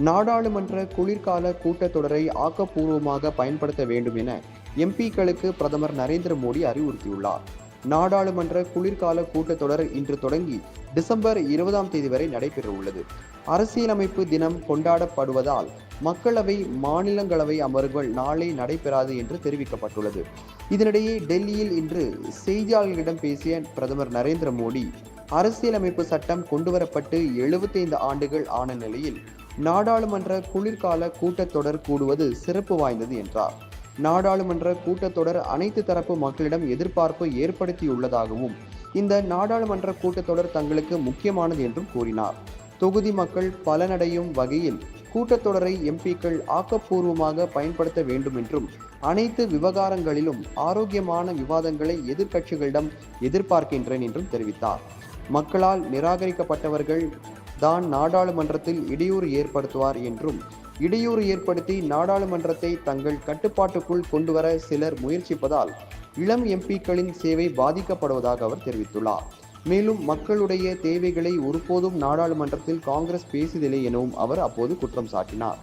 நாடாளுமன்ற குளிர்கால கூட்டத்தொடரை ஆக்கப்பூர்வமாக பயன்படுத்த வேண்டும் என எம்பிக்களுக்கு பிரதமர் நரேந்திர மோடி அறிவுறுத்தியுள்ளார். நாடாளுமன்ற குளிர்கால கூட்டத்தொடர் இன்று தொடங்கி டிசம்பர் 20ஆம் தேதி வரை நடைபெறவுள்ளது. அரசியலமைப்பு தினம் கொண்டாடப்படுவதால் மக்களவை, மாநிலங்களவை அமர்வுகள் நாளை நடைபெறாது என்று தெரிவிக்கப்பட்டுள்ளது. இதனிடையே டெல்லியில் இன்று செய்தியாளர்களிடம் பேசிய பிரதமர் நரேந்திர மோடி, அரசியலமைப்பு சட்டம் கொண்டுவரப்பட்டு 75 ஆண்டுகள் ஆன நிலையில் நாடாளுமன்ற குளிர்கால கூட்டத்தொடர் கூடுவது சிறப்பு வாய்ந்தது என்றார். நாடாளுமன்ற கூட்டத்தொடர் அனைத்து தரப்பு மக்களிடம் எதிர்பார்ப்பு ஏற்படுத்தியுள்ளதாகவும், இந்த நாடாளுமன்ற கூட்டத்தொடர் தங்களுக்கு முக்கியமானது என்றும் கூறினார். தொகுதி மக்கள் பலனடையும் வகையில் கூட்டத்தொடரை எம்பிக்கள் ஆக்கப்பூர்வமாக பயன்படுத்த வேண்டும் என்றும், அனைத்து விவகாரங்களிலும் ஆரோக்கியமான விவாதங்களை எதிர்க்கட்சிகளிடம் எதிர்பார்க்கின்றேன் என்றும் தெரிவித்தார். மக்களால் நிராகரிக்கப்பட்டவர்கள் தான் நாடாளுமன்றத்தில் இடையூறு ஏற்படுத்துவார் என்றும், இடையூறு ஏற்படுத்தி நாடாளுமன்றத்தை தங்கள் கட்டுப்பாட்டுக்குள் கொண்டுவர சிலர் முயற்சிப்பதால் இளம் எம்பிக்களின் சேவை பாதிக்கப்படுவதாக அவர் தெரிவித்துள்ளார். மேலும் மக்களுடைய தேவைகளை ஒருபோதும் நாடாளுமன்றத்தில் காங்கிரஸ் பேசியதில்லை எனவும் அவர் அப்போது குற்றம் சாட்டினார்.